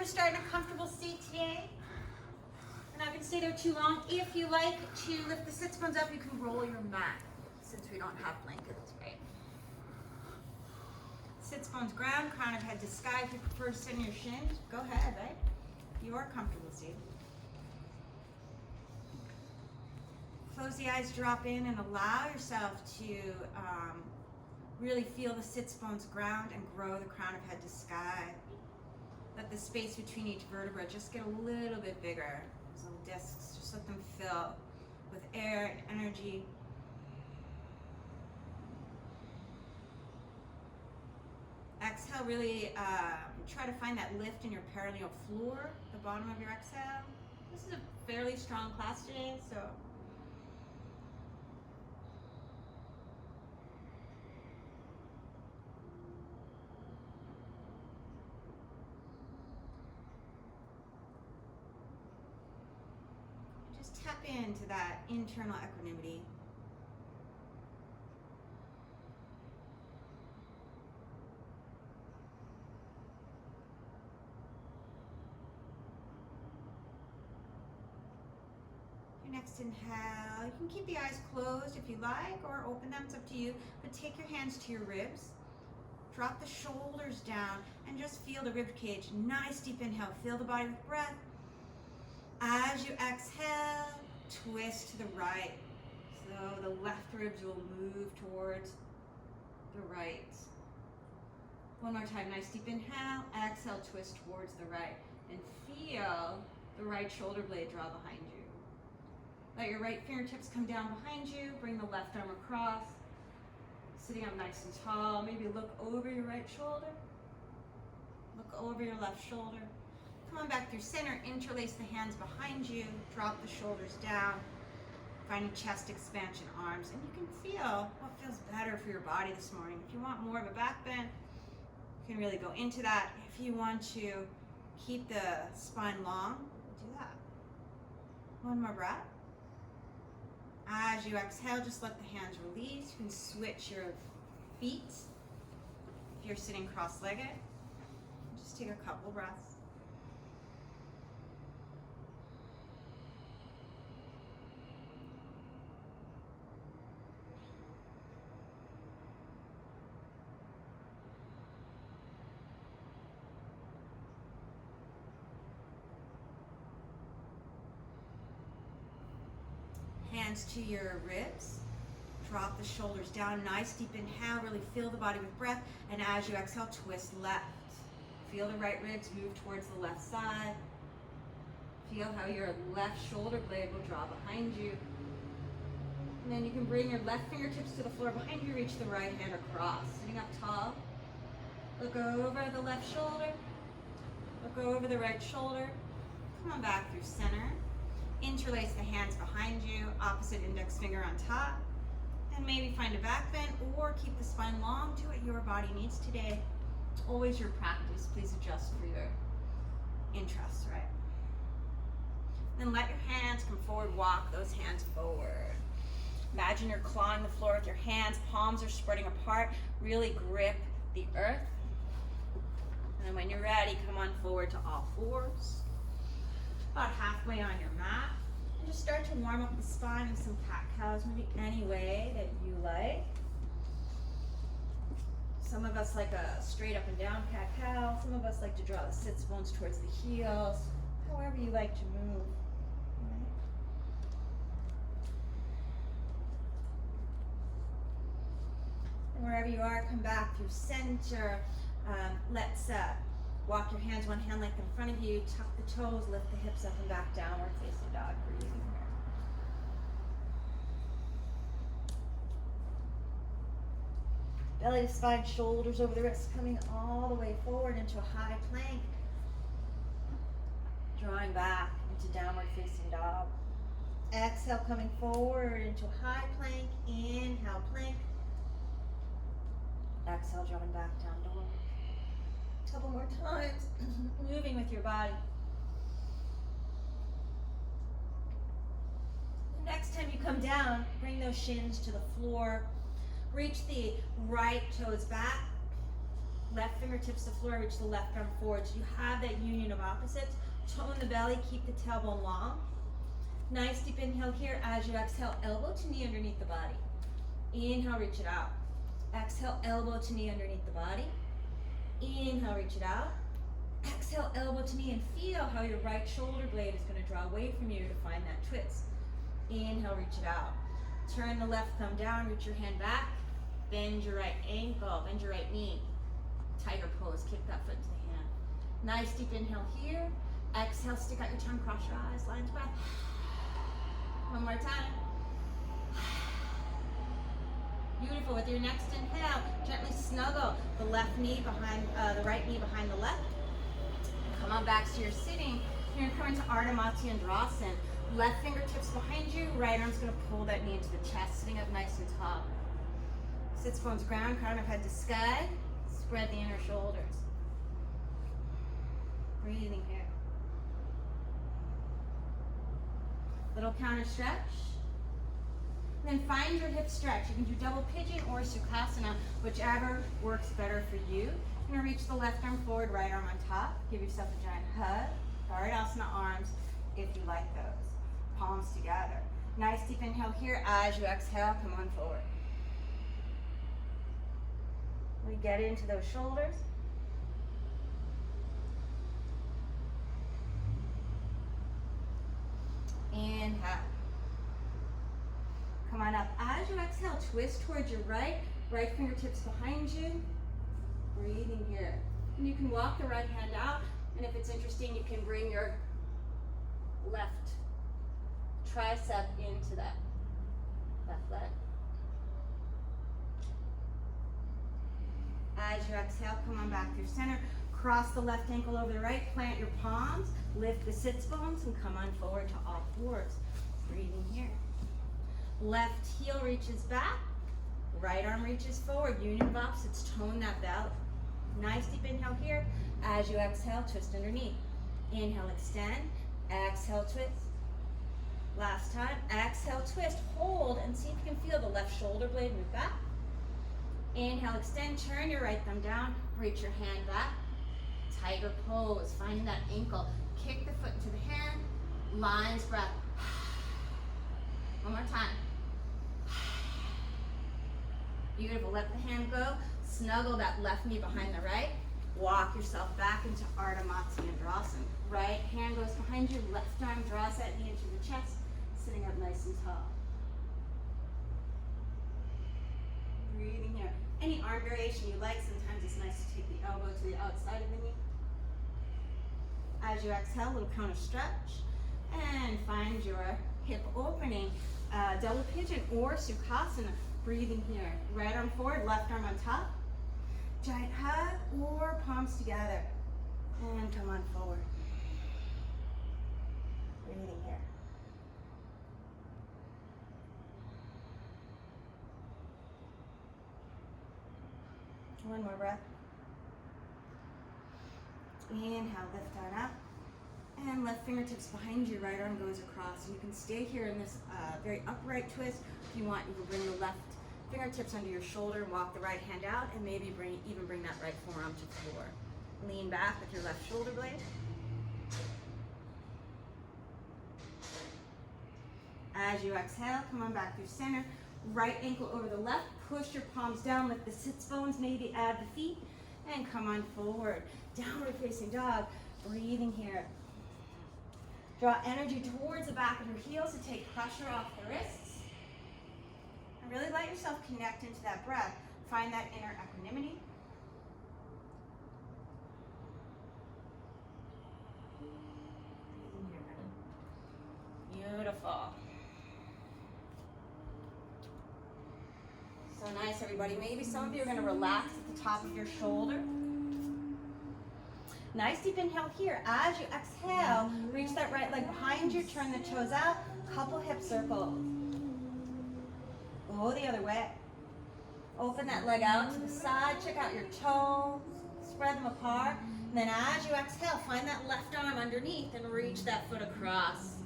going to start in a comfortable seat today. We're not going to stay there too long. If you like to lift the sits bones up, you can roll your mat since we don't have blankets, right? Sits bones ground, crown of head to sky. If you prefer to sit in your shins, go ahead, right? You are comfortable seated. Close the eyes, drop in, and allow yourself to really feel the sits bones ground and grow the crown of head to sky. Let the space between each vertebra just get a little bit bigger. Those little discs, just let them fill with air and energy. Exhale, really try to find that lift in your perineal floor, the bottom of your exhale. This is a fairly strong class today, so just tap into that internal equanimity. Next inhale, you can keep the eyes closed if you like, or open them, it's up to you, but take your hands to your ribs, drop the shoulders down, and just feel the rib cage. Nice deep inhale, fill the body with breath. As you exhale, twist to the right, so the left ribs will move towards the right. One more time, nice deep inhale, exhale, twist towards the right, and feel the right shoulder blade draw behind you. Let your right fingertips come down behind you. Bring the left arm across. Sitting up nice and tall. Maybe look over your right shoulder. Look over your left shoulder. Come on back through center. Interlace the hands behind you. Drop the shoulders down. Finding chest expansion, arms. And you can feel what feels better for your body this morning. If you want more of a back bend, you can really go into that. If you want to keep the spine long, do that. One more breath. As you exhale, just let the hands release. You can switch your feet if you're sitting cross-legged. Just take a couple breaths. Hands to your ribs. Drop the shoulders down. Nice deep inhale. Really fill the body with breath. And as you exhale, twist left. Feel the right ribs move towards the left side. Feel how your left shoulder blade will draw behind you. And then you can bring your left fingertips to the floor behind you. Reach the right hand across. Sitting up tall. Look over the left shoulder. Look over the right shoulder. Come on back through center. Interlace the hands behind you, opposite index finger on top, and maybe find a back bend or keep the spine long. Do what your body needs today. It's always your practice. Please adjust for your interests, right? Then let your hands come forward, walk those hands forward. Imagine you're clawing the floor with your hands, palms are spreading apart, really grip the earth. And then when you're ready, come on forward to all fours. About halfway on your mat, and just start to warm up the spine with some cat-cows, maybe any way that you like. Some of us like a straight up and down cat-cow. Some of us like to draw the sits bones towards the heels. However you like to move. And wherever you are, come back through center. Let's walk your hands one hand length in front of you, tuck the toes, lift the hips up and back, downward facing dog. Breathing here. Belly to spine, shoulders over the wrists, coming all the way forward into a high plank. Drawing back into downward facing dog. Exhale, coming forward into a high plank. Inhale, plank. Exhale, drawing back down dog. Couple more times, moving with your body. The next time you come down, bring those shins to the floor. Reach the right toes back. Left fingertips to floor, reach the left arm forward. So you have that union of opposites. Tone the belly, keep the tailbone long. Nice deep inhale here. As you exhale, elbow to knee underneath the body. Inhale, reach it out. Exhale, elbow to knee underneath the body. Inhale, reach it out. Exhale, elbow to knee, and feel how your right shoulder blade is going to draw away from you to find that twist. Inhale, reach it out. Turn the left thumb down, reach your hand back. Bend your right ankle, bend your right knee. Tiger pose, kick that foot into the hand. Nice deep inhale here. Exhale, stick out your tongue, cross your eyes, lion's breath. One more time. Beautiful. With your next inhale, gently snuggle the left knee behind, the right knee behind the left. Come on back to your sitting. You're going to come into Urdhva Dhanurasana. Left fingertips behind you, right arm's going to pull that knee into the chest, sitting up nice and tall. Sits bones ground, crown of head to sky. Spread the inner shoulders. Breathing here. Little counter stretch. Then find your hip stretch. You can do double pigeon or sukhasana, whichever works better for you. You're going to reach the left arm forward, right arm on top. Give yourself a giant hug. Dhanurasana arms if you like those. Palms together. Nice deep inhale here. As you exhale, come on forward. We get into those shoulders. Inhale. Come on up. As you exhale, twist towards your right. Right fingertips behind you. Breathing here. And you can walk the right hand out. And if it's interesting, you can bring your left tricep into that left leg. As you exhale, come on back through center. Cross the left ankle over the right. Plant your palms. Lift the sits bones and come on forward to all fours. Breathing here. Left heel reaches back. Right arm reaches forward. Union of opposites. Tone that belly. Nice deep inhale here. As you exhale, twist underneath. Inhale, extend. Exhale, twist. Last time. Exhale, twist. Hold and see if you can feel the left shoulder blade move back. Inhale, extend. Turn your right thumb down. Reach your hand back. Tiger pose. Finding that ankle. Kick the foot into the hand. Lion's breath. One more time. Beautiful. Let the hand go. Snuggle that left knee behind the right. Walk yourself back into Urdhva Dhanurasana. Right hand goes behind you. Left arm draws that knee into the chest. Sitting up nice and tall. Breathing here. Any arm variation you like. Sometimes it's nice to take the elbow to the outside of the knee. As you exhale, little counter stretch. And find your hip opening. Double pigeon or sukhasana. Breathing here. Right arm forward, left arm on top. Giant hug or palms together. And come on forward. Breathing here. One more breath. Inhale, lift on up. And left fingertips behind you, right arm goes across. And you can stay here in this very upright twist. If you want, you can bring the left fingertips under your shoulder and walk the right hand out, and maybe even bring that right forearm to the floor. Lean back with your left shoulder blade. As you exhale, come on back through center. Right ankle over the left. Push your palms down, lift the sits bones, maybe add the feet, and come on forward. Downward facing dog. Breathing here. Draw energy towards the back of your heels to take pressure off the wrists. And really let yourself connect into that breath. Find that inner equanimity. Beautiful. So nice, everybody. Maybe some of you are going to relax at the top of your shoulder. Nice deep inhale here. As you exhale, reach that right leg behind you. Turn the toes out. Couple hip circles. Go the other way. Open that leg out to the side. Check out your toes. Spread them apart. And then as you exhale, find that left arm underneath and reach that foot across.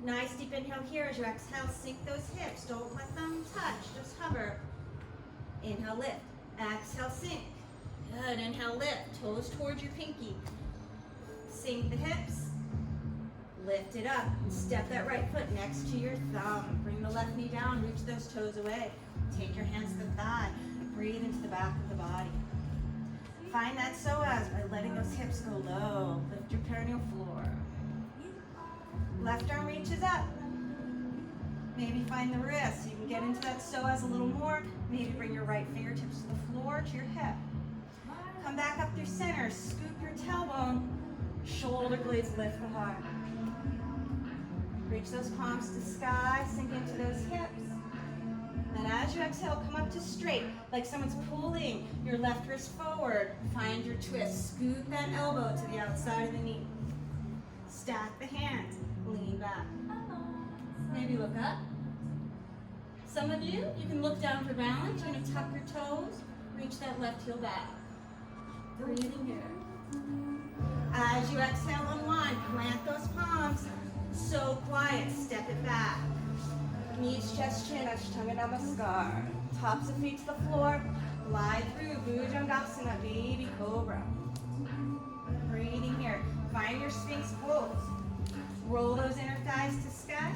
Nice deep inhale here. As you exhale, sink those hips. Don't let them touch. Just hover. Inhale, lift. Exhale, sink. Good, inhale, lift, toes towards your pinky. Sink the hips, lift it up, and step that right foot next to your thumb. Bring the left knee down, reach those toes away. Take your hands to the thigh, breathe into the back of the body. Find that psoas by letting those hips go low. Lift your perineal floor. Left arm reaches up. Maybe find the wrist so you can get into that psoas a little more. Maybe bring your right fingertips to the floor, to your hip. Come back up through center, scoop your tailbone. Shoulder blades lift the heart. Reach those palms to sky, sink into those hips. Then as you exhale, come up to straight, like someone's pulling your left wrist forward. Find your twist. Scoot that elbow to the outside of the knee. Stack the hands. Lean back. Maybe look up. Some of you can look down for balance. You're going to tuck your toes. Reach that left heel back. Breathing here. As you exhale, unwind. Plant those palms. So quiet. Step it back. Knees, chest, chin, Ashtanga Namaskar. Tops of feet to the floor. Glide through Bhujangasana, baby cobra. Breathing here. Find your Sphinx pose. Roll those inner thighs to sky.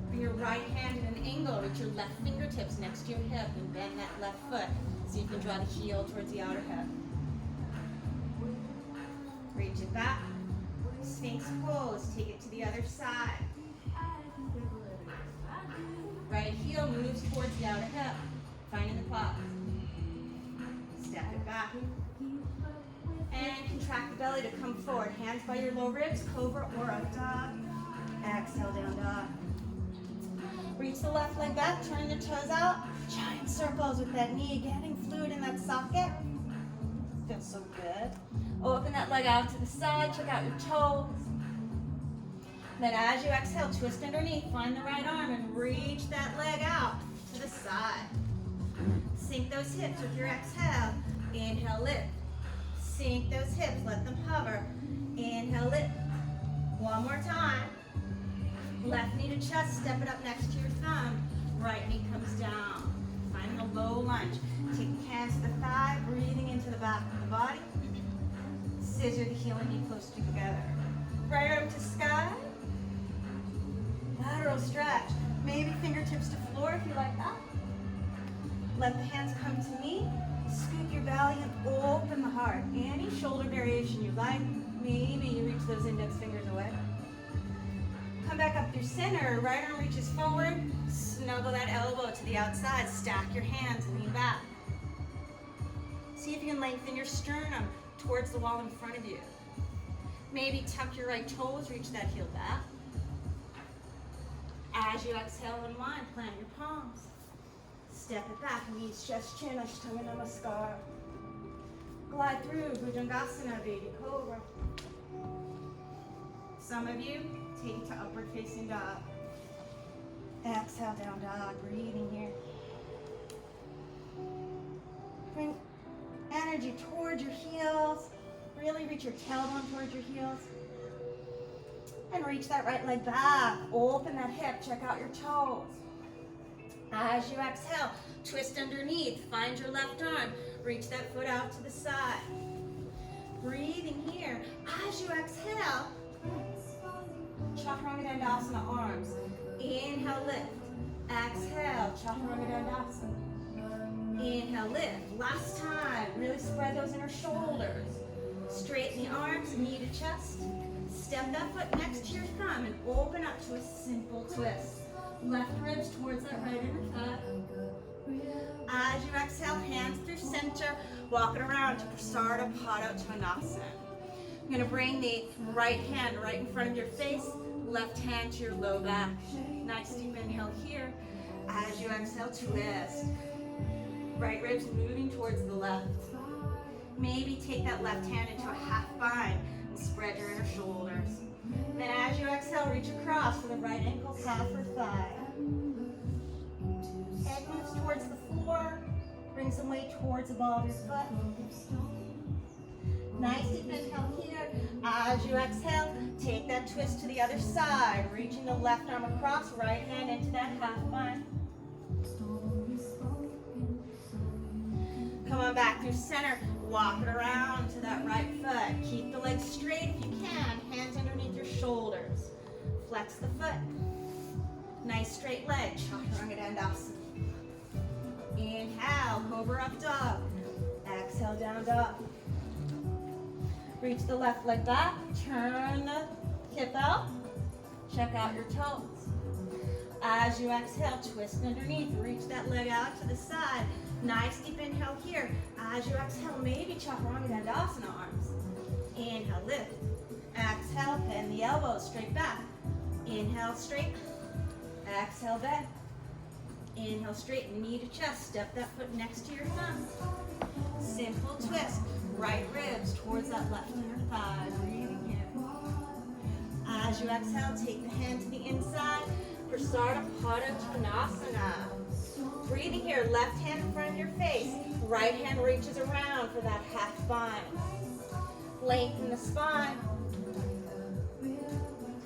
Bring your right hand in an angle. Reach your left fingertips next to your hip and bend that left foot so you can draw the heel towards the outer hip. Reach it back. Sphinx pose. Take it to the other side. Right heel moves towards the outer hip. Finding the quad. Step it back. And contract the belly to come forward. Hands by your low ribs, cobra or up dog. Exhale, down dog. Reach the left leg back, turn the toes out. Giant circles with that knee, getting fluid in that socket. Feels so good. Open that leg out to the side, check out your toes. Then as you exhale, twist underneath, find the right arm and reach that leg out to the side. Sink those hips with your exhale. Inhale, lift. Sink those hips, let them hover. Inhale, lift. One more time. Left knee to chest, step it up next to your thumb. Right knee comes down. Finding a low lunge. Take the hands to the thigh, breathing into the back of the body. Scissor the heel and knee close together. Right arm to sky. Lateral stretch. Maybe fingertips to floor if you like that. Let the hands come to knee. Scoop your belly and open the heart. Any shoulder variation you like. Maybe you reach those index fingers away. Come back up through center. Right arm reaches forward. Snuggle that elbow to the outside. Stack your hands. Lean back. See if you can lengthen your sternum towards the wall in front of you. Maybe tuck your right toes. Reach that heel back. As you exhale, unwind. Plant your palms. Step it back, knees, chest, chin, Ashtanga Namaskar. Glide through Bhujangasana, baby cobra. Some of you, take it to upward facing dog. Exhale, down dog, breathing here. Bring energy towards your heels. Really reach your tailbone towards your heels. And reach that right leg back. Open that hip, check out your toes. As you exhale, twist underneath. Find your left arm. Reach that foot out to the side. Breathing here. As you exhale, Chaturanga Dandasana arms. Inhale, lift. Exhale, Chaturanga Dandasana. Inhale, lift. Last time. Really spread those inner shoulders. Straighten the arms, knee to chest. Step that foot next to your thumb and open up to a simple twist. Left ribs towards that right inner thigh. As you exhale, hands through center, walk it around to Eka Pada Koundinyasana. I'm going to bring the right hand right in front of your face, left hand to your low back. Nice deep inhale here. As you exhale, twist. Right ribs moving towards the left. Maybe take that left hand into a half bind and spread your inner shoulders. Then as you exhale, reach across for the right ankle, calf or thigh. Head moves towards the floor. Bring some weight towards the ball of your foot. Nice deep inhale here. As you exhale, take that twist to the other side. Reaching the left arm across, right hand into that half bind. Come on back through center. Walk it around to that right foot. Keep the legs straight if you can. Hands underneath your shoulders. Flex the foot. Nice straight leg. Chaturanga dandasana. Inhale, cobra up dog. Exhale, down dog. Reach the left leg back. Turn the hip out. Check out your toes. As you exhale, twist underneath. Reach that leg out to the side. Nice deep inhale here. As you exhale, maybe chaturanga dandasana arms. Inhale, lift. Exhale, bend the elbows straight back. Inhale, straight. Exhale, bend. Inhale, straight, knee to chest. Step that foot next to your thumb. Simple twist. Right ribs towards that left inner thigh. Breathing here. As you exhale, take the hand to the inside. Eka Pada Koundinyasana. Breathing here, left hand in front of your face. Right hand reaches around for that half bind. Lengthen the spine.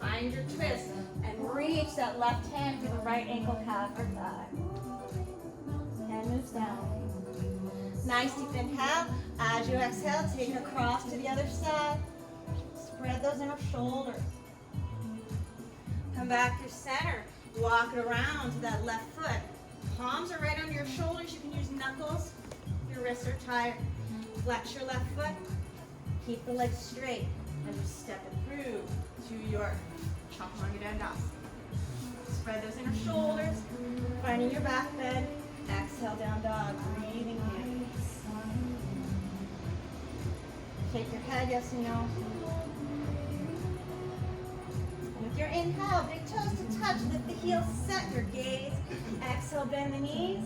Find your twist and reach that left hand to the right ankle, calf, or thigh. Hand moves down. Nice deep inhale. As you exhale, take it across to the other side. Spread those inner shoulders. Come back to center. Walk it around to that left foot. Palms are right under your shoulders. You can use knuckles. Your wrists are tired. Flex your left foot. Keep the legs straight as you step it through to your chaturanga dandasana. Spread those inner shoulders. Finding your back bend. Exhale, down dog. Breathing in. Shake your head, yes and no. With your inhale, big toes to touch, lift the heels, set your gaze. Exhale, bend the knees.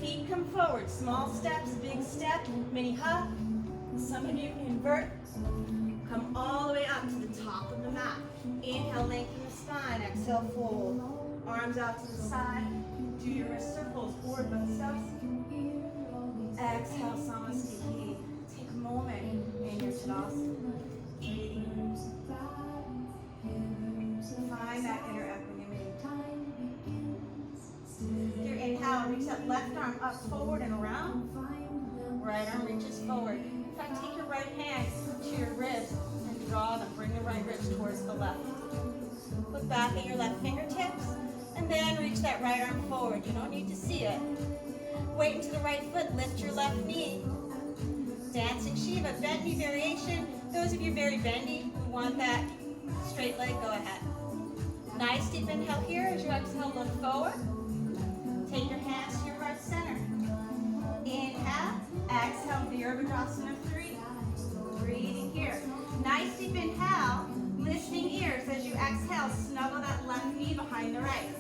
Feet come forward, small steps, big step, mini hug. Some of you can invert. Come all the way up to the top of the mat. Inhale, lengthen the spine. Exhale, fold. Arms out to the side. Do your wrist circles, urdhva. Exhale, samasthiti. Take a moment in your tadasana. Find that inner equanimity. With your inhale, reach that left arm up, forward, and around. Right arm reaches forward. In fact, take your right hand to your ribs and draw them. Bring the right ribs towards the left. Look back at your left fingertips, and then reach that right arm forward. You don't need to see it. Wait into the right foot. Lift your left knee. Dancing Shiva, bent knee variation. Those of you very bendy who want that straight leg, go ahead. Nice deep inhale here. As you exhale, look forward. Take your hands to your heart center. Inhale. Exhale, virabhadrasana 3. Breathing here. Nice deep inhale. Listening ears. As you exhale, snuggle that left knee behind the right.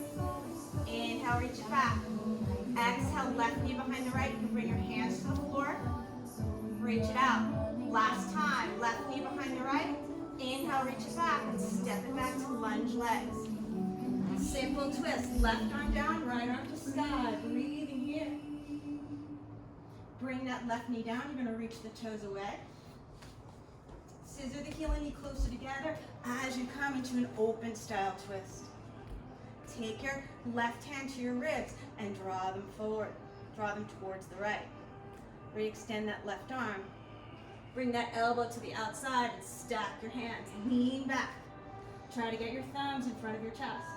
Inhale, reach it back. Exhale, left knee behind the right. You can bring your hands to the floor. Reach it out. Last time, left knee behind the right. Inhale, reach it back and step it back to lunge legs. Simple twist. Left arm down, right arm to sky. Breathing here. Bring that left knee down. You're going to reach the toes away. Scissor the heel and knee closer together as you come into an open style twist. Take your left hand to your ribs and draw them forward. Draw them towards the right. Re-extend that left arm. Bring that elbow to the outside and stack your hands. Lean back. Try to get your thumbs in front of your chest.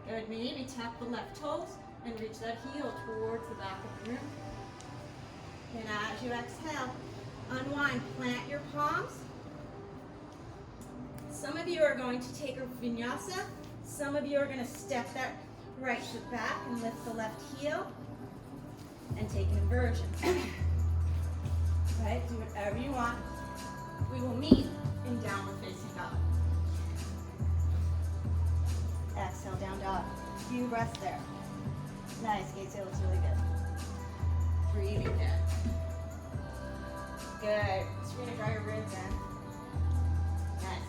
Good. Maybe tap the left toes and reach that heel towards the back of the room. And as you exhale, unwind. Plant your palms. Some of you are going to take a vinyasa. Some of you are going to step that right foot back and lift the left heel and take an inversion. Right? Do whatever you want. We will meet in downward facing dog. Exhale, down dog. Few breaths there. Nice, Gates. It looks really good. Breathing there. Good. Just going to draw your ribs in. Nice.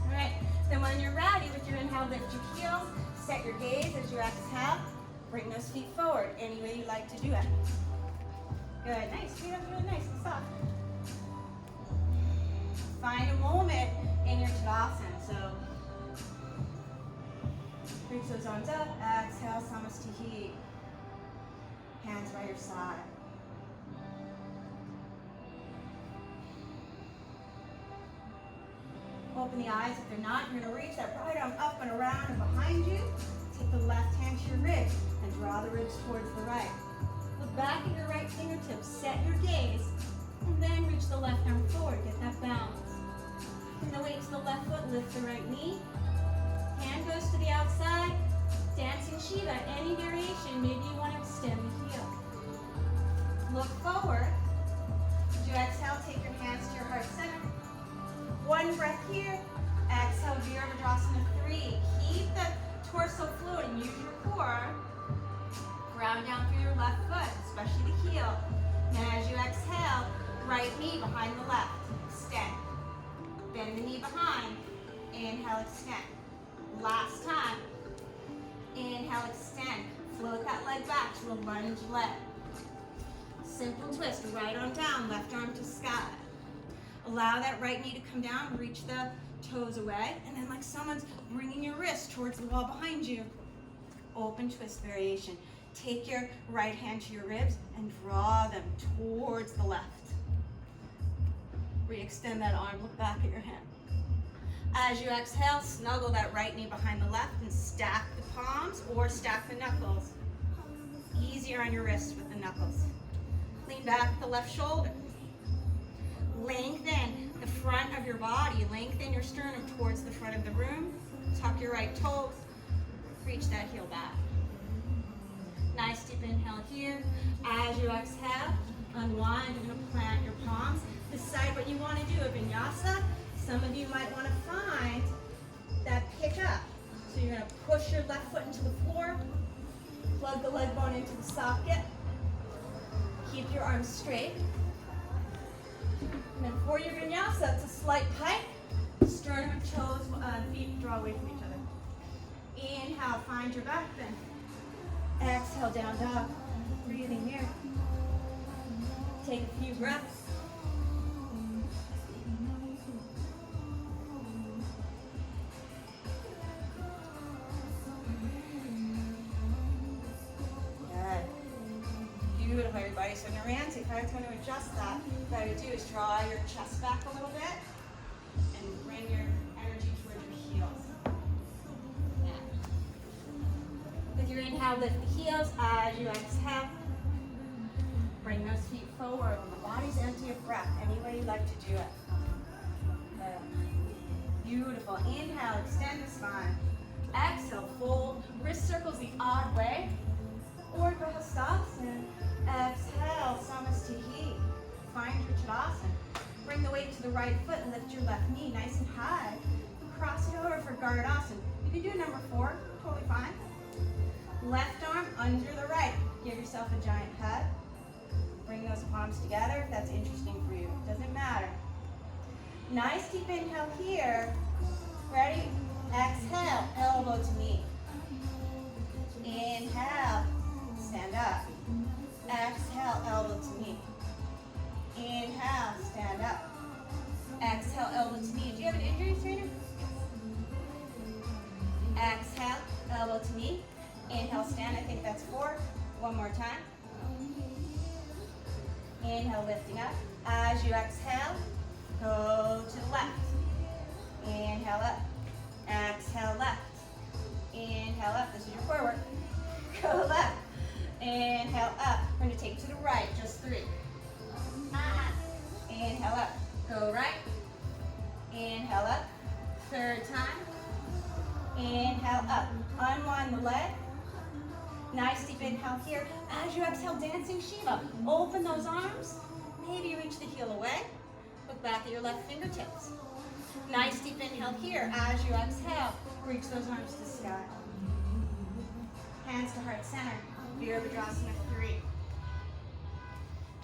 All right. Then when you're ready, with your inhale, lift your heels. Set your gaze as you exhale. Bring those feet forward any way you like to do it. Good. Nice. Feet up really nice and soft. Find a moment in your tadasana. So reach those arms up. Exhale, samasthiti. Hands by your side. Open the eyes. If they're not, you're going to reach that right arm up and around and behind you. Take the left hand to your ribs and draw the ribs towards the right. Look back at your right fingertips. Set your gaze. And then reach the left arm forward. Get that balance. Bring the weight to the left foot. Lift the right knee. Hand goes to the outside. Dancing Shiva. Any variation. Maybe you want to extend the heel. Look forward. As you exhale, take your hands to your heart center. One breath here. Exhale, Virabhadrasana 3. Keep the torso floating. Use your core. Ground down through your left foot, especially the heel. And as you exhale, right knee behind the left. Extend. Bend the knee behind. Inhale, extend. Last time. Inhale, extend. Float that leg back to a lunge leg. Simple twist. Right arm down, left arm to sky. Allow that right knee to come down, reach the toes away, and then like someone's bringing your wrist towards the wall behind you. Open twist variation. Take your right hand to your ribs and draw them towards the left. Re-extend that arm, look back at your hand. As you exhale, snuggle that right knee behind the left and stack the palms or stack the knuckles. Easier on your wrists with the knuckles. Lean back the left shoulder. Lengthen the front of your body. Lengthen your sternum towards the front of the room. Tuck your right toes. Reach that heel back. Nice deep inhale here. As you exhale, unwind. You're going to plant your palms. Decide what you want to do. A vinyasa. Some of you might want to find that pick up. So you're going to push your left foot into the floor. Plug the leg bone into the socket. Keep your arms straight. And then for your vinyasa, it's a slight pike. Sternum and toes, feet draw away from each other. Inhale, find your back bend. Exhale, down dog. Breathing here. Take a few breaths. Beautiful, everybody. So Naranti, if I was going to adjust that, what I would do is draw your chest back a little bit and bring your energy towards your heels. Yeah. With your inhale, lift the heels. As you exhale, bring those feet forward. When the body's empty of breath, any way you like to do it. Beautiful. Inhale, extend the spine. Exhale, fold. Wrist circles the odd way. Urdhva Hastasana. Exhale, Samasthihi. Find your Tadasana. Bring the weight to the right foot and lift your left knee nice and high. Cross it over for Garudasana. You can do number 4, totally fine. Left arm under the right. Give yourself a giant hug. Bring those palms together if that's interesting for you. Doesn't matter. Nice deep inhale here. Ready? Exhale, elbow to knee. Inhale, stand up. Exhale, elbow to knee. Inhale, stand up. Exhale, elbow to knee. Do you have an injury, trainer? Exhale, elbow to knee. Inhale, stand. I think that's 4. One more time. Inhale, lifting up. As you exhale, go to the left. Inhale up. Exhale, left. Inhale up. This is your core work. Go left. Inhale up. We're going to take to the right. Just 3. Inhale up. Go right. Inhale up. 3rd time. Inhale up. Unwind the leg. Nice deep inhale here. As you exhale, dancing Shiva. Open those arms. Maybe reach the heel away. Look back at your left fingertips. Nice deep inhale here. As you exhale, reach those arms to the sky. Hands to heart center. Virabhadrasana 3.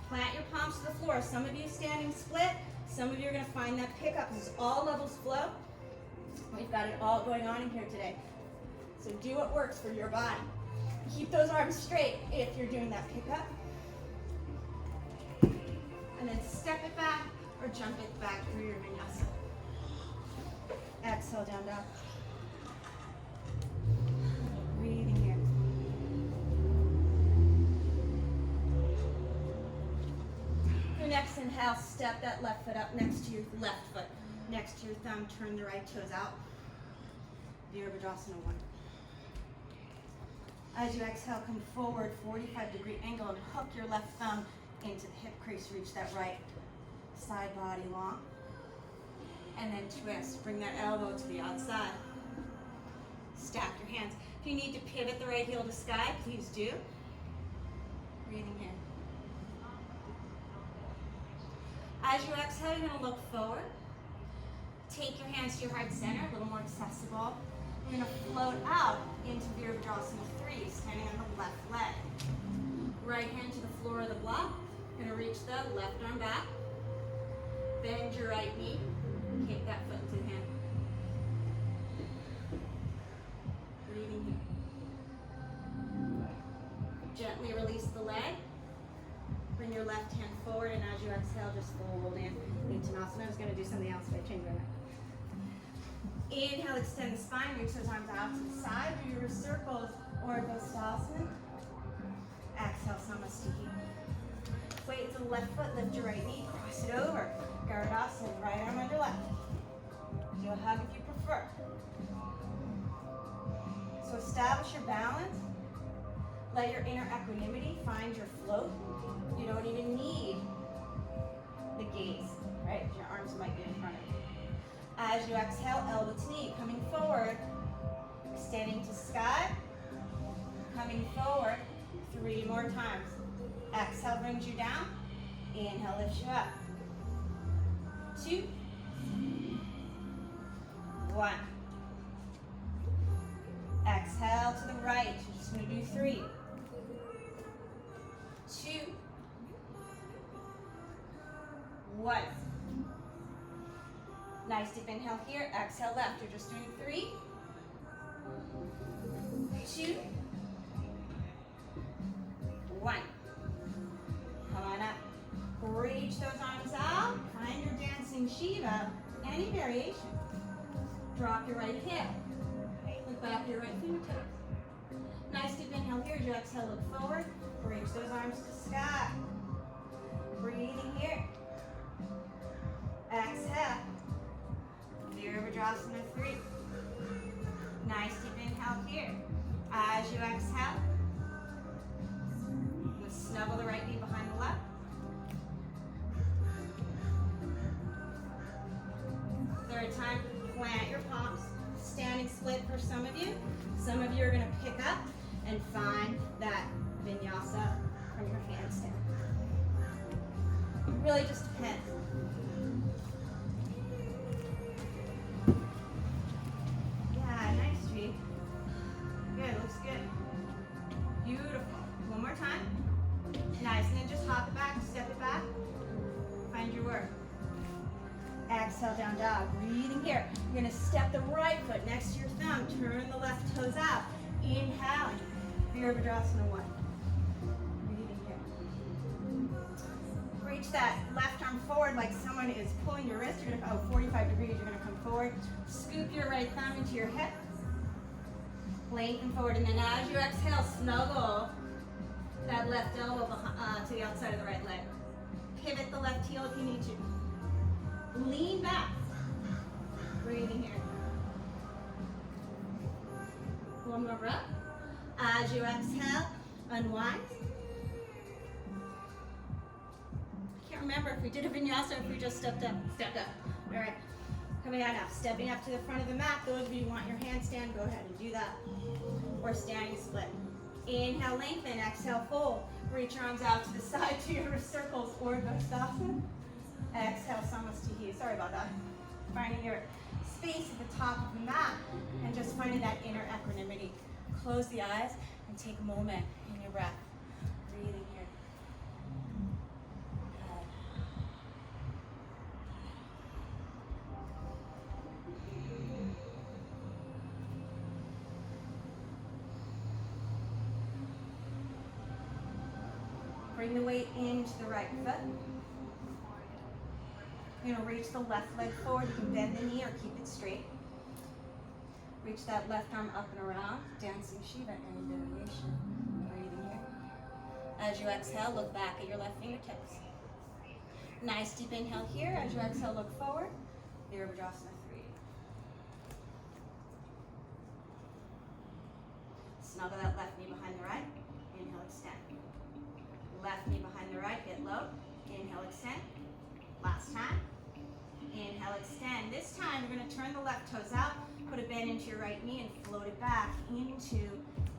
Plant your palms to the floor. Some of you standing split. Some of you are going to find that pickup. This is all levels flow. We've got it all going on in here today. So do what works for your body. Keep those arms straight if you're doing that pickup. And then step it back or jump it back through your vinyasa. Exhale, down dog. Breathing here. next inhale, step that left foot up next to your left foot. Next to your thumb, turn the right toes out. Virabhadrasana 1. As you exhale, come forward, 45-degree angle, and hook your left thumb into the hip crease. Reach that right side body long. And then twist. Bring that elbow to the outside. Stack your hands. If you need to pivot the right heel to sky, please do. Breathing here. As you exhale, you're going to look forward. Take your hands to your heart center, a little more accessible. You're going to float out into Virabhadrasana 3, standing on the left leg. Right hand to the floor of the block. You're going to reach the left arm back. Bend your right knee. Kick that foot into the hand. Breathing here. Gently release the leg. Bring your left hand forward, and as you exhale, just fold in. Uttanasana. I was going to do something else, but I changed my mind. Inhale, extend the spine, reach those arms out to the side, do your circles, urdhva. Exhale, samasthiti. Weight to the left foot, lift your right knee, cross it over. Garudasana, right arm under left. Do a hug if you prefer. So establish your balance. Let your inner equanimity find your float. You don't even need the gaze, right? Your arms might be in front of you. As you exhale, elbow to knee, coming forward, extending to sky, coming forward, 3 more times. Exhale brings you down, inhale lifts you up. 2, 1. Exhale to the right, you're just going to do 3, 2, 1. Nice deep inhale here. Exhale left. You're just doing 3, 2, 1. Come on up. Reach those arms out. Find your dancing Shiva. Any variation. Drop your right hip. Look back your right fingertips. Nice deep inhale here. As you exhale, look forward. Reach those arms to sky. Breathing here. Exhale. Virabhadrasana 3. Nice deep inhale here. As you exhale, you snuggle the right knee behind the left. Third time, plant your palms. Standing split for some of you. Some of you are going to pick up and find that vinyasa from your handstand. It really just depends. Good, looks good. Beautiful. One more time. Nice, and then just hop it back, step it back. Find your work. Exhale, down dog. Breathing here. You're going to step the right foot next to your thumb. Turn the left toes out. Inhaling. Virabhadrasana 1. Breathing here. Reach that left arm forward like someone is pulling your wrist. You're going to, 45 degrees. You're going to come forward. Scoop your right thumb into your hip. Lengthen forward, and then as you exhale, snuggle that left elbow to the outside of the right leg. Pivot the left heel if you need to. Lean back. Breathing here. One more breath. As you exhale, unwind. I can't remember if we did a vinyasa or if we just stepped up. Stepped up. All right. Coming out now, stepping up to the front of the mat. Those of you who want your handstand, go ahead and do that. Or standing split. Inhale, lengthen. Exhale, fold. Reach your arms out to the side to your circles, urdhva. Exhale, samasthiti. Sorry about that. Finding your space at the top of the mat and just finding that inner equanimity. Close the eyes and take a moment in your breath. Breathing here. Bring the weight into the right foot. You're going to reach the left leg forward. You can bend the knee or keep it straight. Reach that left arm up and around. Dancing Shiva, any variation. Breathing here. As you exhale, look back at your left fingertips. Nice deep inhale here. As you exhale, look forward. Virabhadrasana 3. Snuggle that left knee behind the right. Inhale, extend. Left knee behind the right, get low. Inhale, extend. Last time. Inhale, extend. This time, you're going to turn the left toes out, put a bend into your right knee, and float it back into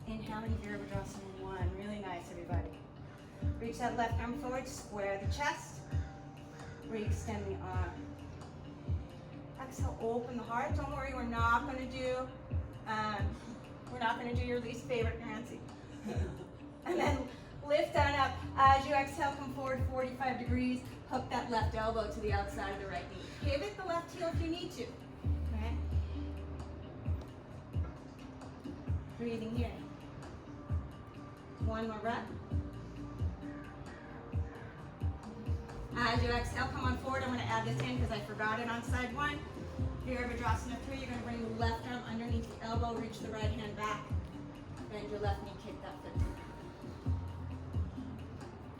inhaling Virabhadrasana 1. Really nice, everybody. Reach that left arm forward, square the chest. Re-extend the arm. Exhale, open the heart. Don't worry, we're not going to do your least favorite, Nancy. And then lift on up. As you exhale, come forward 45 degrees. Hook that left elbow to the outside of the right knee. Pivot the left heel if you need to. Okay? Breathing here. One more breath. As you exhale, come on forward. I'm going to add this in because I forgot it on side 1. Virabhadrasana 3, you're going to bring the left arm underneath the elbow, reach the right hand back. Bend your left knee, kick that foot down.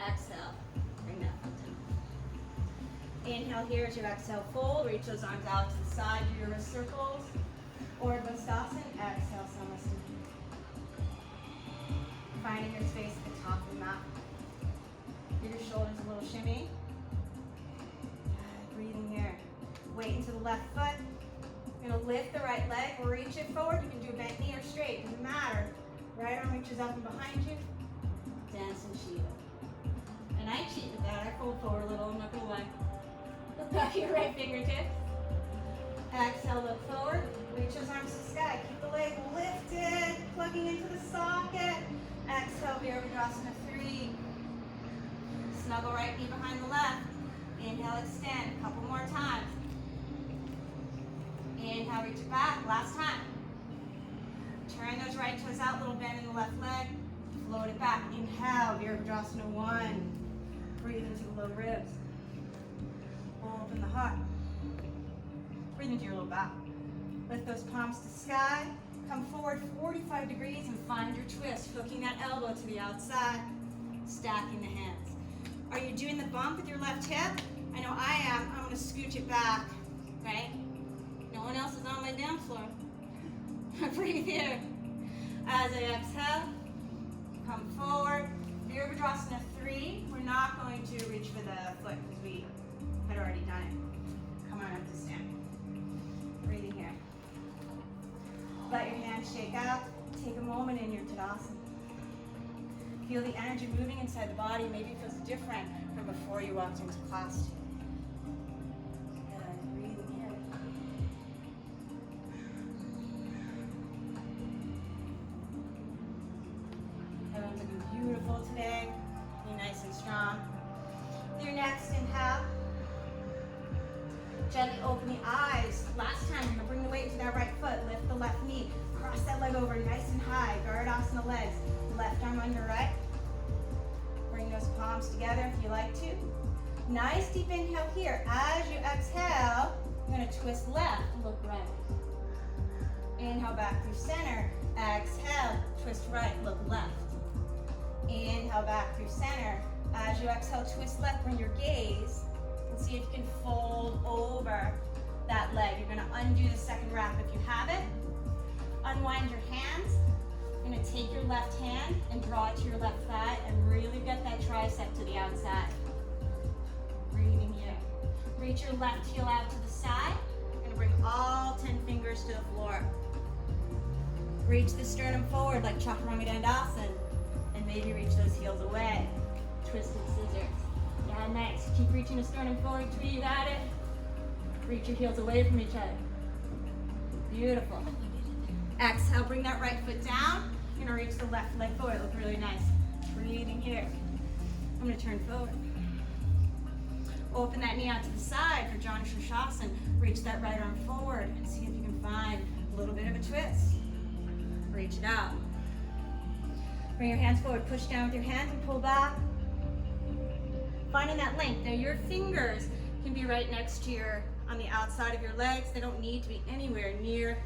Exhale, bring that foot down. Inhale here as you exhale, fold. Reach those arms out to the side, do your wrist circles. Urdhva. Exhale, savasana. Finding your space at the top of the mat. Give your shoulders a little shimmy. Breathing here. Weight into the left foot. You're going to lift the right leg, reach it forward. You can do a bent knee or straight, doesn't matter. Right arm reaches up and behind you. Dance in Shiva. And I cheat with that. I fold forward a little, I'm not going to lie. Look back at your right fingertips. Exhale, look forward. Reach those arms to the sky. Keep the leg lifted, plugging into the socket. Exhale, Virabhadrasana 3. Snuggle right knee behind the left. Inhale, extend. A couple more times. Inhale, reach it back. Last time. Turn those right toes out, little bend in the left leg. Float it back. Inhale, Virabhadrasana 1. Breathe into the low ribs. Open the heart. Breathe into your low back. Lift those palms to sky. Come forward 45 degrees and find your twist. Hooking that elbow to the outside. Stacking the hands. Are you doing the bump with your left hip? I know I am. I'm going to scooch it back. Right? No one else is on my dance floor. Breathe here. As I exhale, come forward. Virabhadrasana 3. We're not going to reach for the foot because we had already done it. Come on up to stand. Breathing here. Let your hands shake out. Take a moment in your Tadasana. Feel the energy moving inside the body. Maybe it feels different from before you walked into class. Good. Breathing here. Everyone's looking beautiful today. Be nice and strong. Your next inhale. Gently open the eyes. Last time, you're going to bring the weight to that right foot. Lift the left knee. Cross that leg over nice and high. Urdhva legs. Left arm under right. Bring those palms together if you like to. Nice deep inhale here. As you exhale, you're going to twist left. Look right. Inhale back through center. Exhale. Twist right. Look left. Inhale back through center. As you exhale, twist left. Bring your gaze. And see if you can fold over that leg. You're going to undo the second wrap if you have it. Unwind your hands. You're going to take your left hand and draw it to your left thigh and really get that tricep to the outside. Breathing here. Reach your left heel out to the side. You're going to bring all 10 fingers to the floor. Reach the sternum forward like Chaturanga Dandasana and maybe reach those heels away. Twisted scissors. Yeah, nice. Keep reaching the sternum forward till you got it. Reach your heels away from each other. Beautiful. Exhale, bring that right foot down. You're going to reach the left leg forward. Look really nice. Breathing here. I'm going to turn forward. Open that knee out to the side for dhanurasana. Reach that right arm forward and see if you can find a little bit of a twist. Reach it out. Bring your hands forward. Push down with your hands and pull back. Finding that length. Now your fingers can be right next to on the outside of your legs. They don't need to be anywhere near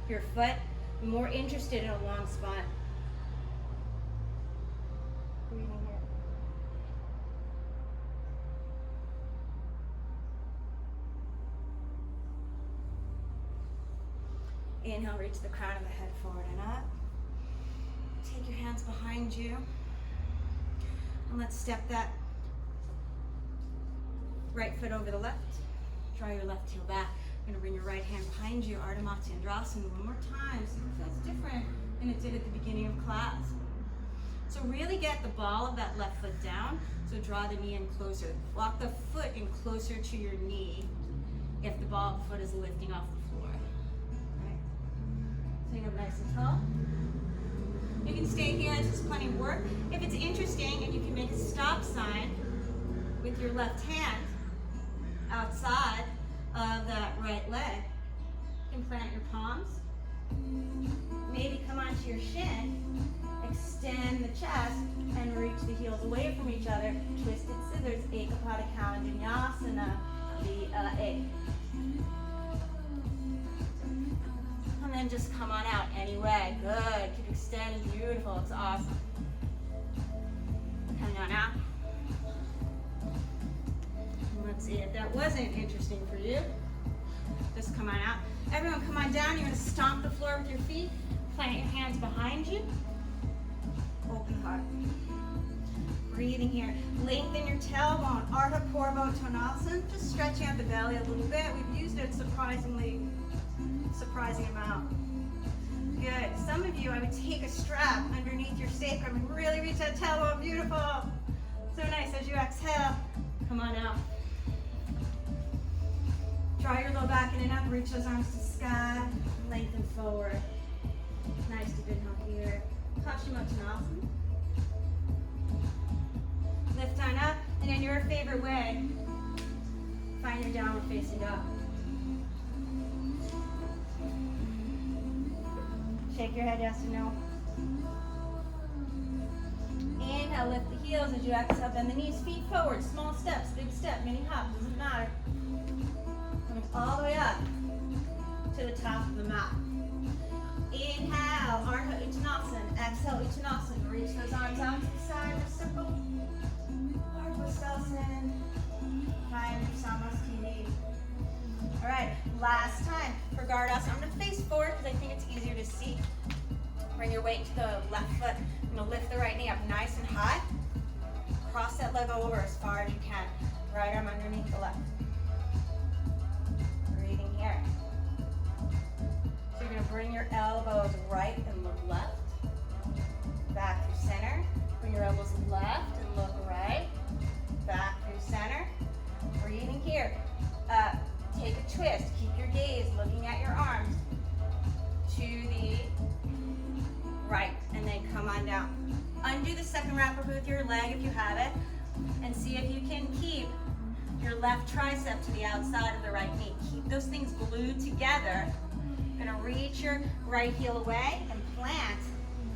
your foot. I'm more interested in a long spot. Breathing here. Inhale, reach the crown of the head forward and up. Take your hands behind you. And let's step that right foot over the left. Draw your left heel back. You're gonna bring your right hand behind you, Urdhva Matsyendrasana. One more time, see if it feels different than it did at the beginning of class. So really get the ball of that left foot down. So draw the knee in closer. Walk the foot in closer to your knee if the ball of the foot is lifting off the floor. Right? Sitting up nice and tall. You can stay here, this is plenty of work. If it's interesting and you can make a stop sign with your left hand outside of that right leg, you can plant your palms. Maybe come onto your shin, extend the chest, and reach the heels away from each other. Twisted scissors, Eka Pada Koundinyasana, A. And then just come on out anyway. Good. Keep extending. Beautiful. It's awesome. Coming on out. Let's see if that wasn't interesting for you. Just come on out. Everyone come on down. You're going to stomp the floor with your feet. Plant your hands behind you. Open heart. Breathing here. Lengthen your tailbone. Ardha Purva Tonasana. Just stretching out the belly a little bit. We've used it surprising amount. Good. Some of you, I would take a strap underneath your sacrum and really reach that tailbone. Beautiful. So nice. As you exhale, come on out. Draw your low back in and up. Reach those arms to sky. Lengthen forward. Nice deep inhale here. Paschimottanasana. Lift on up, and in your favorite way, find your downward facing dog. Shake your head yes or no. Inhale, lift the heels as you exhale, bend the knees, feet forward, small steps, big step, mini hop, doesn't matter. Coming all the way up to the top of the mat. Inhale, Ardha Uttanasana. Exhale, Uttanasana. Reach those arms out to the side, circle. Ardha Uttanasana. Find your Samastini. All right, last time for Gardasana. I'm going to face forward because I think it's easier to see. Bring your weight to the left foot. I'm going to lift the right knee up nice and high. Cross that leg over as far as you can. Right arm underneath the left. Breathing here. So you're going to bring your elbows right and look left. Back through center. Bring your elbows left and look right. Back through center. Breathing here. Up. Take a twist. Keep your gaze looking at your arms to the right, and then come on down. Undo the second wrapper with your leg if you have it, and see if you can keep your left tricep to the outside of the right knee. Keep those things glued together. You're gonna reach your right heel away and plant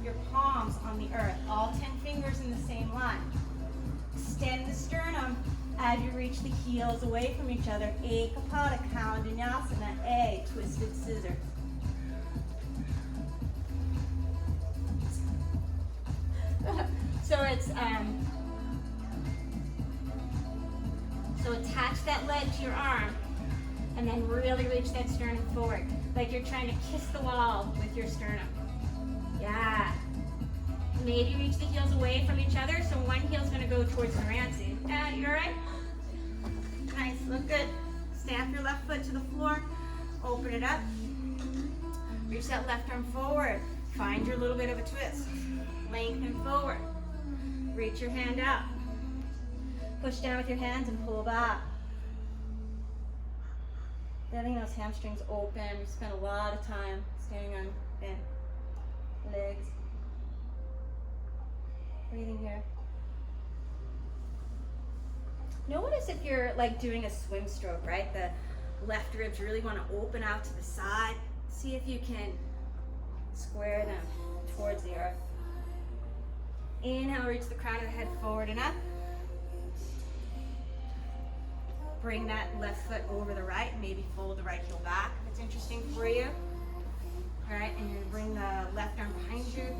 your palms on the earth. All 10 fingers in the same line. Extend the sternum as you reach the heels away from each other. Eka Pada Koundinyasana, A, twisted scissors. So attach that leg to your arm and then really reach that sternum forward, like you're trying to kiss the wall with your sternum. Yeah. Maybe reach the heels away from each other, so one heel's gonna go towards the Rancy. You all right? Nice, look good. Stamp your left foot to the floor, open it up. Reach that left arm forward. Find your little bit of a twist. Lengthen forward. Reach your hand out. Push down with your hands and pull back. Letting those hamstrings open. We spent a lot of time standing on bent legs. Breathing here. Notice if you're like doing a swim stroke, right? The left ribs really want to open out to the side. See if you can square them towards the earth. Inhale, reach the crown of the head forward and up. Bring that left foot over the right, maybe fold the right heel back if it's interesting for you. All right, and you're gonna bring the left arm behind you.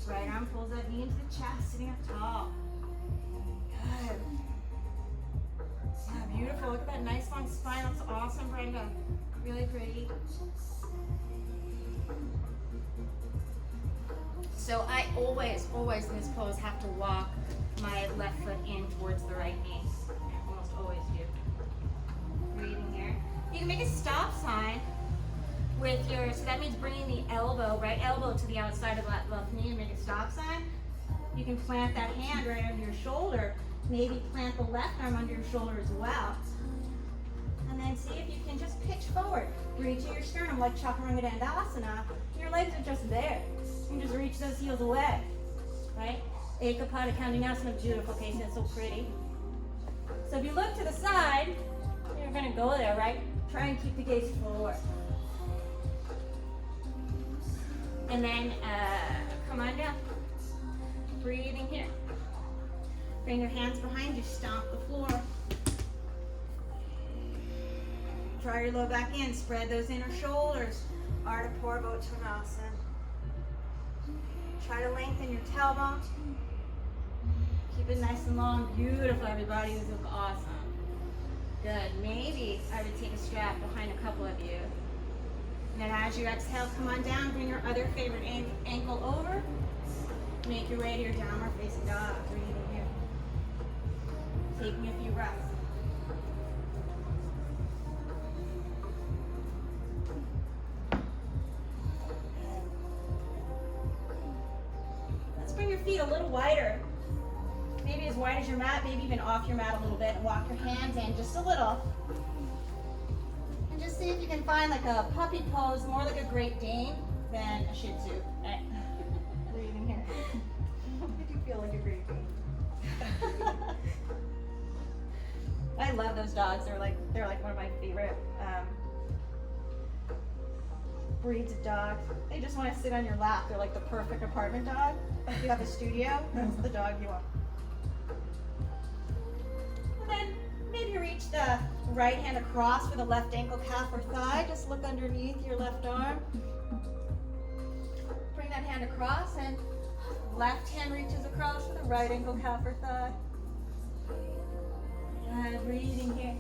Right arm pulls that knee into the chest, sitting up tall. Good. Yeah, beautiful. Look at that nice long spine. That's awesome, Brenda. Really pretty. So I always in this pose have to walk my left foot in towards the right knee. I almost always do. Breathing here. You can make a stop sign with your, so that means bringing the elbow, right elbow to the outside of that left knee and make a stop sign. You can plant that hand right under your shoulder. Maybe plant the left arm under your shoulder as well. And then see if you can just pitch forward. Reach to your sternum like chaturanga dandasana. Your legs are just there. You can just reach those heels away, right? Eka Pada Koundinyasana, beautiful case, it's so pretty. So if you look to the side, you're gonna go there, right? Try and keep the gaze forward. And then come on down. Breathing here. Bring your hands behind you, stomp the floor. Draw your low back in, spread those inner shoulders. Urdhva Dhanurasana. Try to lengthen your tailbone. Keep it nice and long. Beautiful, everybody. You look awesome. Good. Maybe I would take a strap behind a couple of you. And then as you exhale, come on down. Bring your other favorite ankle over. Make your way to your downward facing dog. Breathing here. Taking a few breaths. Let's bring your feet a little wider. Maybe as wide as your mat, maybe even off your mat a little bit. And walk your hands in just a little. And just see if you can find like a puppy pose, more like a Great Dane than a Shih Tzu. Right. Breathing here. I do feel like a Great Dane. I love those dogs. They're like one of my favorite breeds of dogs. They just want to sit on your lap. They're like the perfect apartment dog. If you have a studio, that's the dog you want. And then maybe reach the right hand across for the left ankle, calf, or thigh. Just look underneath your left arm. Bring that hand across and left hand reaches across for the right ankle, calf, or thigh. And breathing here.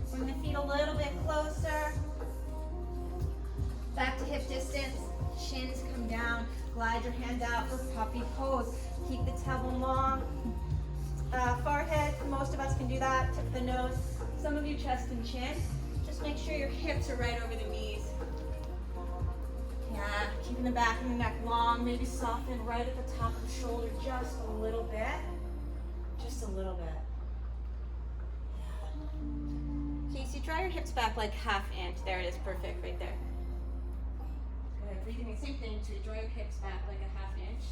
Bring the feet a little bit closer. Back to hip distance. Shins come down. Glide your hand out for puppy pose. Keep the tailbone long. Forehead, most of us can do that. Tip the nose. Some of you chest and chin. Just make sure your hips are right over the knees. Yeah, keeping the back and the neck long. Maybe soften right at the top of the shoulder just a little bit. Just a little bit. Casey, draw your hips back like ½ inch. There it is, perfect, right there. Good, breathing, same thing, so you draw your hips back like a ½ inch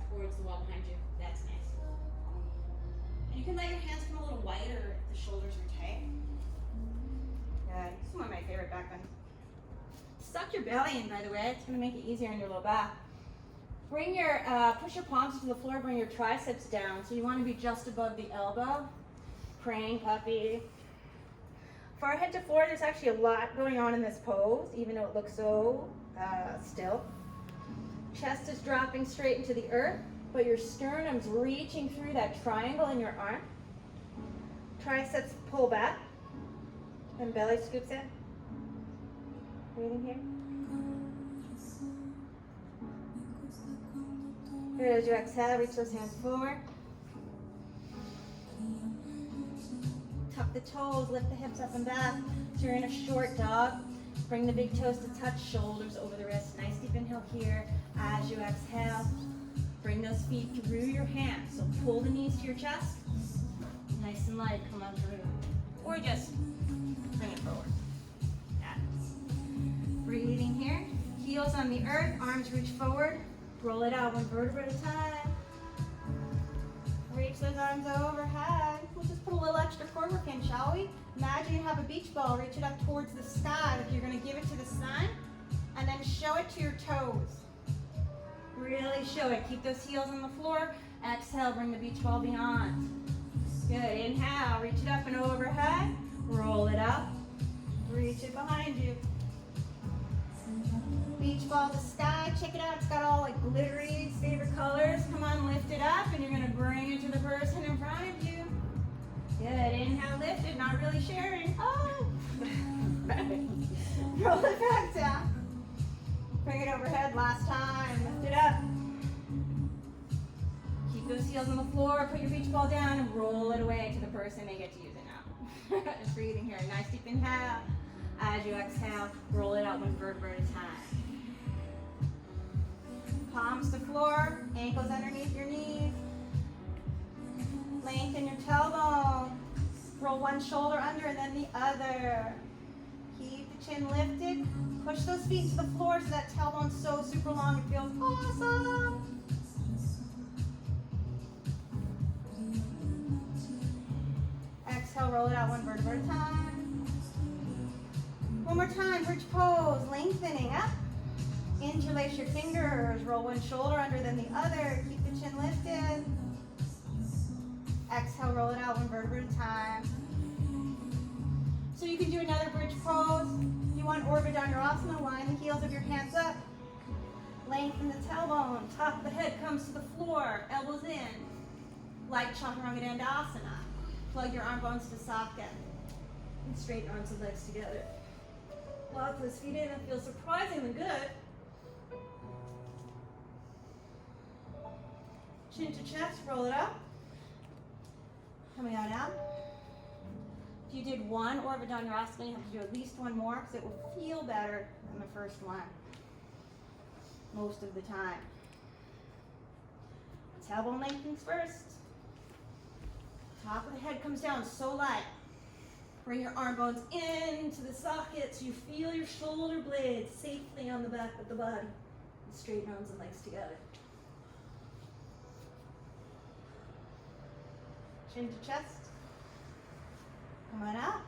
towards the wall behind you. That's nice. And you can let your hands come a little wider if the shoulders are tight. Good, this is one of my favorite back bends. Suck your belly in, by the way. It's gonna make it easier on your low back. Bring your, push your palms to the floor, bring your triceps down. So you wanna be just above the elbow. Praying puppy. Forehead to floor, there's actually a lot going on in this pose, even though it looks so still. Chest is dropping straight into the earth, but your sternum's reaching through that triangle in your arm. Triceps pull back, and belly scoops in. Breathing here. Good, as you exhale, reach those hands forward. Tuck the toes, lift the hips up and back. So you're in a short dog. Bring the big toes to touch, shoulders over the wrists. Nice deep inhale here. As you exhale, bring those feet through your hands. So pull the knees to your chest. Nice and light, come on through. Or just bring it forward. Yeah. Breathing here. Heels on the earth, arms reach forward. Roll it out one vertebra at a time. Reach those arms overhead. We'll just put a little extra core work in, shall we? Imagine you have a beach ball. Reach it up towards the sky like you're going to give it to the sun. And then show it to your toes. Really show it. Keep those heels on the floor. Exhale, bring the beach ball beyond. Good. Inhale, reach it up and overhead. Roll it up. Reach it behind you. Beach ball to sky. Check it out. It's got all like glittery favorite colors. Come on, lift it up, and you're going to bring it to the person in front of you. Good. Inhale, lift it. Not really sharing. Oh. Roll it back down. Bring it overhead, last time. Lift it up. Keep those heels on the floor, put your beach ball down, and roll it away to the person. They get to use it now. Just breathing here. Nice deep inhale. As you exhale, roll it out one vertebra at a time. Palms to floor, ankles underneath your knees. Lengthen your tailbone. Roll one shoulder under and then the other. Keep the chin lifted. Push those feet to the floor so that tailbone's so super long. It feels awesome. Exhale, roll it out one vertebra at a time. One more time, bridge pose, lengthening up. Interlace your fingers. Roll one shoulder under, then the other. Keep the chin lifted. Exhale, roll it out one vertebra at a time. So you can do another bridge pose. You want urdhva dhanurasana, line the heels of your hands up. Lengthen the tailbone. Top of the head comes to the floor. Elbows in. Light chaturanga dandasana. Plug your arm bones to socket. And straighten arms and legs together. Lock those feet in and feel surprisingly good. Chin to chest, roll it up. Coming on out. If you did one urdhva dhanurasana, you have to do at least one more because it will feel better than the first one most of the time. Tailbone lengthens first. Top of the head comes down so light. Bring your arm bones into the sockets. You feel your shoulder blades safely on the back of the body. And straighten arms and legs together. Chin to chest. Come on out.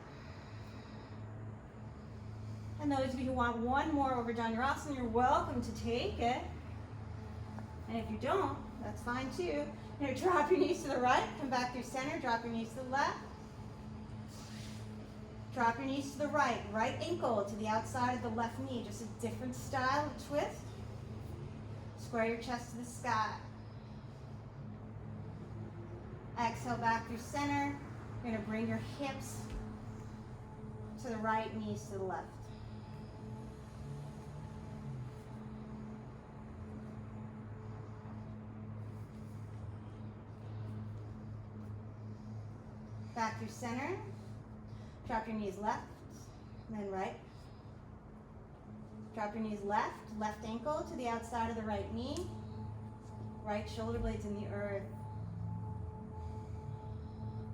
And those of you who want one more urdhva dhanurasana, you're welcome to take it. And if you don't, that's fine too. Now drop your knees to the right, come back through center, drop your knees to the left. Drop your knees to the right, right ankle to the outside of the left knee, just a different style of twist. Square your chest to the sky. Exhale back through center. You're going to bring your hips to the right, knees to the left. Back through center. Drop your knees left, then right. Drop your knees left, left ankle to the outside of the right knee. Right shoulder blades in the earth.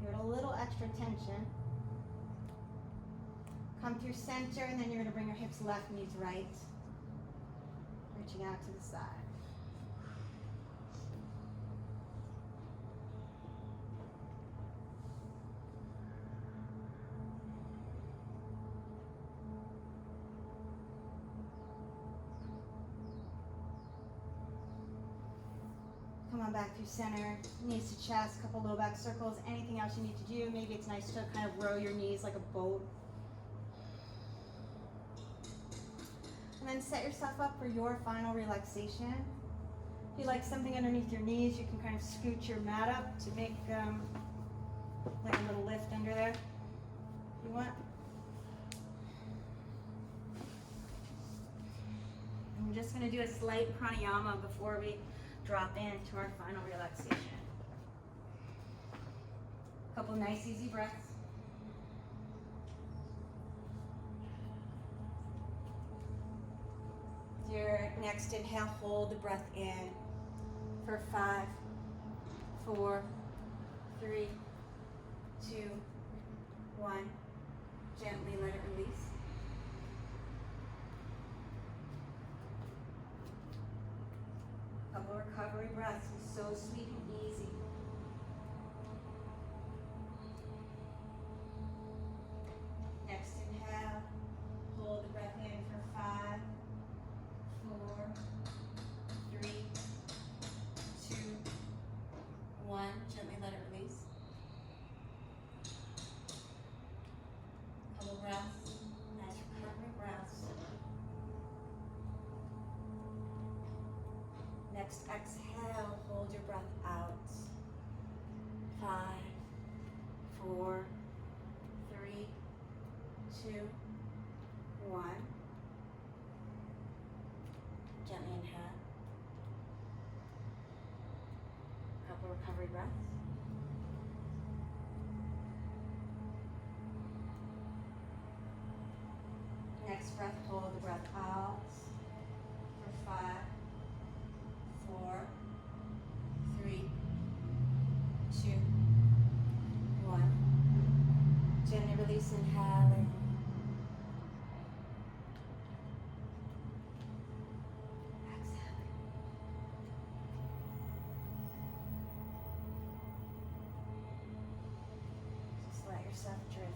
Give it a little extra tension. Come through center, and then you're going to bring your hips left, knees right. Reaching out to the side. Come on back through center, knees to chest, couple low back circles, anything else you need to do. Maybe it's nice to kind of row your knees like a boat. And then set yourself up for your final relaxation. If you like something underneath your knees, you can kind of scoot your mat up to make like a little lift under there, if you want. And we're just going to do a slight pranayama before we drop into our final relaxation. A couple nice easy breaths. Your next inhale, hold the breath in for 5, 4, 3, 2, 1. Gently let it release. Couple recovery breaths, so sweet and easy. Next inhale, hold the breath in for 5, 4, 3, 2, 1. Gently let it release. Couple breaths, nice recovery breaths. Next exhale, hold your breath out. 5, 4, 3, 2, 1. next breath, hold the breath out for 5, 4, 3, 2, 1. Gently release, inhaling. Exhaling. Just let yourself drift.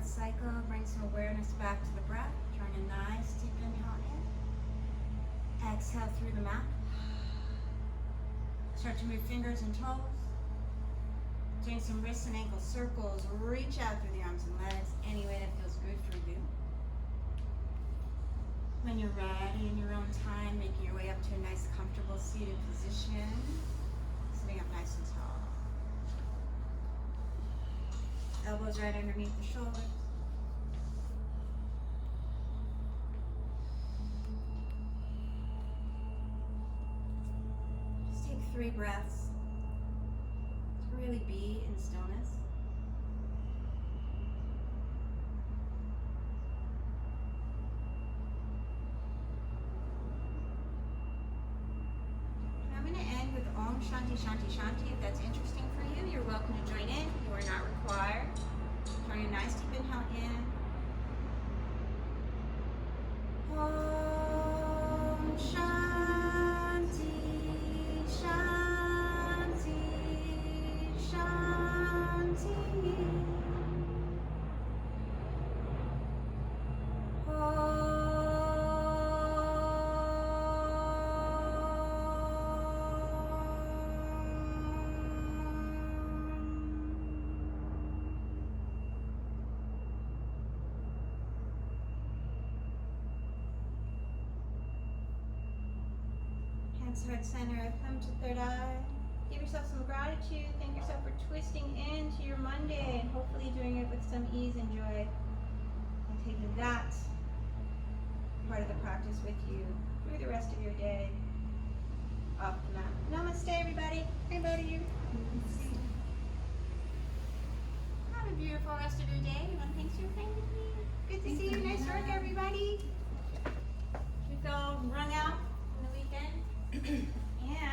Cycle, bring some awareness back to the breath. Drawing a nice deep inhale in. Exhale through the mouth. Start to move fingers and toes. Doing some wrists and ankle circles. Reach out through the arms and legs any way that feels good for you. When you're ready, in your own time, making your way up to a nice comfortable seated position. Sitting up nice and tall. Elbows right underneath the shoulders. Just take 3 breaths to really be in stillness. And I'm going to end with Om Shanti Shanti Shanti. If that's interesting for you, you're welcome to join in. You are not required. Drawing a nice deep inhale in. Om Shanti Shanti Shanti. Hands heart center, thumb to third eye. Give yourself some gratitude. Thank yourself for twisting into your Monday and hopefully doing it with some ease and joy. And taking that part of the practice with you through the rest of your day. ahead of you. Have a beautiful rest of your day. Everyone, thanks for playing with me. Good to see you. Nice work, everybody. You feel wrung out from the weekend? Yeah.